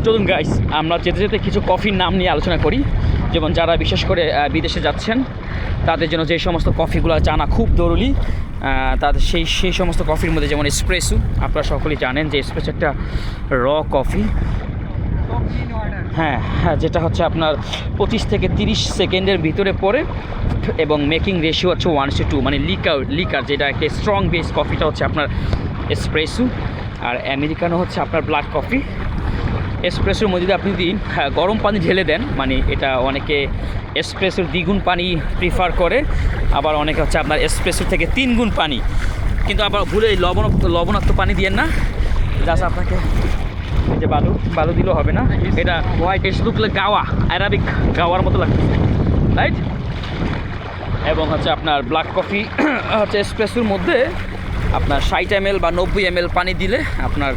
চলুন গাইস, আমরা যেতে যেতে কিছু কফির নাম নিয়ে আলোচনা করি। যেমন যারা বিশেষ করে বিদেশে যাচ্ছেন তাদের জন্য যে সমস্ত কফিগুলো জানা খুব জরুরি, তাদের সেই সমস্ত কফির মধ্যে যেমন এসপ্রেসো। আপনারা সকলেই জানেন যে এসপ্রেসো একটা র কফি, হ্যাঁ, যেটা হচ্ছে আপনার 25 থেকে 30 সেকেন্ডের ভিতরে পড়ে এবং মেকিং রেশিও হচ্ছে 1:2, মানে লিকার যেটা একটা স্ট্রং বেস কফিটা হচ্ছে আপনার এসপ্রেসো, আর আমেরিকানো হচ্ছে আপনার ব্ল্যাক কফি। এসপ্রেসোর মধ্যে আপনি যদি গরম পানি ঢেলে দেন, মানে এটা অনেকে এসপ্রেসোর দ্বিগুণ পানি প্রিফার করে, আবার অনেকে হচ্ছে আপনার এসপ্রেসোর থেকে 3 গুণ পানি, কিন্তু আবার ভুলে লবণাক্ত পানি দিয়েন না। জাস্ট আপনাকে এই যে বালু দিলেও হবে না, এটা হোয়াইট এস লুকলে গাওয়া, অ্যারাবিক গাওয়ার মতো লাগতেছে, রাইট। এবং হচ্ছে আপনার ব্ল্যাক কফি হচ্ছে এসপ্রেসোর মধ্যে আপনার 60 ml বা 90 ml পানি দিলে আপনার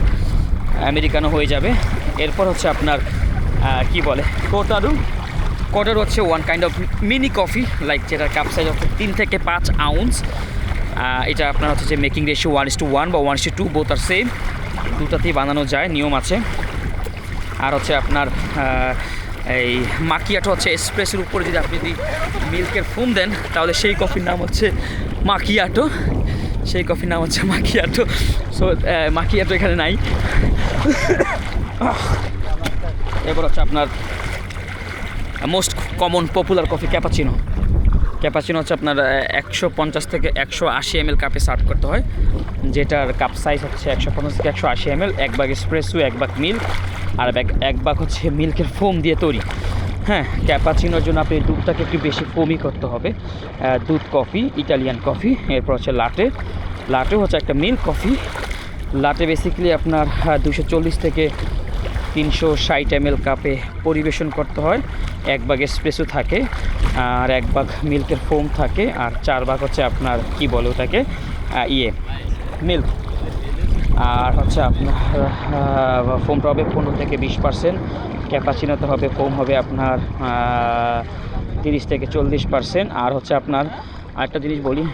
আমেরিকানো হয়ে যাবে। এরপর হচ্ছে আপনার কি বলে কোটারু হচ্ছে one kind of mini coffee, like যেটার কাপ সাইজ হচ্ছে 3 থেকে 5 আউন্স। এটা আপনার হচ্ছে যে মেকিং রেশিও 1:1 বা 1:2, বোথ আর সেম, দুটাতেই বানানো যায়, নিয়ম আছে। আর হচ্ছে আপনার এই মাকিয়াটো হচ্ছে এসপ্রেসোর উপরে যদি আপনি মিল্কের ফোম দেন তাহলে সেই কফির নাম হচ্ছে মাকিয়াটো, সো মাকিয়াটো এখানে নাই। এরপর হচ্ছে আপনার most common popular coffee cappuccino হচ্ছে আপনার 150 থেকে 180 ml কাপে সার্ভ করতে হয়, যেটার কাপ সাইজ হচ্ছে 150 থেকে 180 ml, 1 ভাগ এসপ্রেসো, 1 ভাগ মিল্ক, আর 1 ভাগ হচ্ছে মিল্কের ফোম দিয়ে তৈরি। হ্যাঁ, ক্যাপাচিনোর জন্য আপনি দুধটাকে একটু বেশি ফোমই করতে হবে, দুধ কফি, ইটালিয়ান কফি। এরপর হচ্ছে লাটে হচ্ছে একটা মিল্ক কফি। লাটে বেসিক্যালি আপনার 240 থেকে 360 ml কাপে পরিবেশন করতে হয়, 1 ভাগ এসপ্রেসো থাকে, আর 1 ভাগ মিল্কের ফোম থাকে, আর 4 ভাগ হচ্ছে আপনার কি বলে ওটাকে মিল্ক। আর হচ্ছে আপনার ফোমটা হবে 15 থেকে 20%, ক্যাপাচিনোতে হবে ফোম হবে আপনার 30 থেকে 40%। আর হচ্ছে আপনার আরেকটা জিনিস বলি,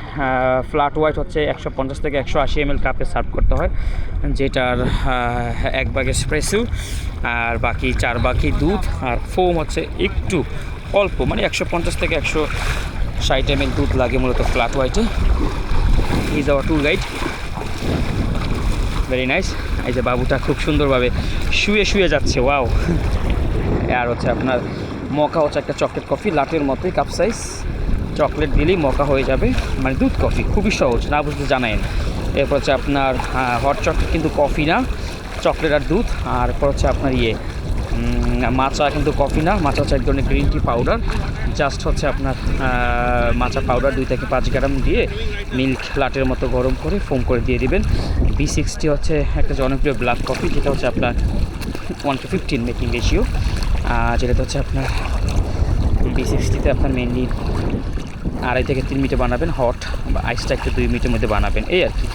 ফ্ল্যাট হোয়াইট হচ্ছে 150 থেকে 180 ml কাপে সার্ভ করতে হয়, যেটার 1 ভাগ এসপ্রেসো আর বাকি 4 ভাগই দুধ, আর ফোম হচ্ছে একটু অল্প, মানে 150 থেকে 160 ml দুধ লাগে মূলত ফ্ল্যাট হোয়াইটে। Is our tour guide, very nice. এই যে বাবুটা খুব সুন্দরভাবে শুয়ে যাচ্ছে, ওয়াও। আর হচ্ছে আপনার মকা হচ্ছে একটা চকলেট কফি, লাটের মতোই কাপ সাইজ, চকলেট দিলেই মকা হয়ে যাবে, মানে দুধ কফি, খুবই সহজ, না বুঝতে জানায়েন। এরপর হচ্ছে আপনার হট চকলেট কিন্তু কফি না, চকলেট আর দুধ। আর এরপর হচ্ছে আপনার মাচা কিন্তু কফি না, মাচা হচ্ছে এক ধরনের গ্রিন টি পাউডার, জাস্ট হচ্ছে আপনার মাচা পাউডার 2 থেকে 5 গ্রাম দিয়ে মিল্ক লাটের মতো গরম করে ফোম করে দিয়ে দিবেন। B60 হচ্ছে একটা জনপ্রিয় ব্ল্যাক কফি, যেটা হচ্ছে আপনার 1:15 মেকিং রেশিও, যেটাতে হচ্ছে আপনার B60তে আপনার মেনলি 2.5 থেকে 3 মিনিটে বানাবেন, হট বা আইসটা একটু 2 মিনিটের মধ্যে বানাবেন, এই আর কি।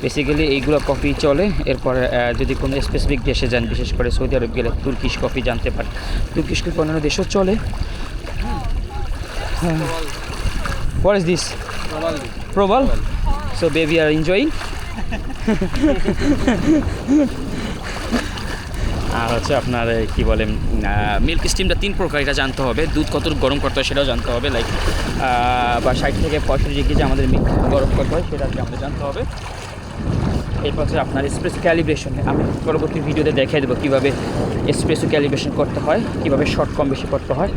বেসিক্যালি এইগুলো কফি চলে। এরপর যদি কোনো স্পেসিফিক দেশে যান, বিশেষ করে সৌদি আরব গেলে তুর্কিশ কফি জানতে পারেন, তুর্কিশ কফি অন্যান্য দেশেও চলে। What is this? প্রবাল। So baby are enjoying. আর হচ্ছে আপনার কি বলেন, মিল্ক স্টিমটা 3 প্রকার, এটা জানতে হবে। দুধ কত গরম করতে হয় সেটাও জানতে হবে, লাইক বা 60 থেকে 65 ডিগ্রি যে আমাদের মিল্ক গরম করতে হয় সেটা আমাদের জানতে হবে। এরপর হচ্ছে আপনার এসপ্রেসো ক্যালিব্রেশন, আমি পরবর্তী ভিডিওতে দেখিয়ে দেবো কীভাবে এসপ্রেসো ক্যালিব্রেশন করতে হয়, কীভাবে শর্ট কম বেশি করতে হয়,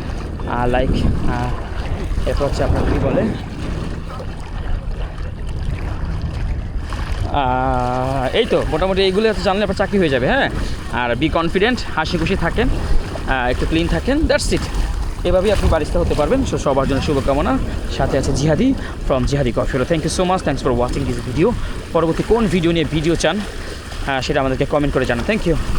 লাইক। এরপর হচ্ছে আপনার কী বলে, এই তো মোটামুটি এইগুলো জানলে আপনার চাকরি হয়ে যাবে। হ্যাঁ, আর বি কনফিডেন্ট, হাসি খুশি থাকেন, একটু ক্লিন থাকেন, দ্যাটস ইট। এভাবেই আপনি বারিস্তা হতে পারবেন। সো সবার জন্য শুভকামনা। সাথে আছে Jihadi from Jihadi coffee. Thank you so much, thanks for watching this video. পরবর্তী কোন ভিডিও নিয়ে ভিডিও চান সেটা আমাদেরকে কমেন্ট করে জানান। Thank you.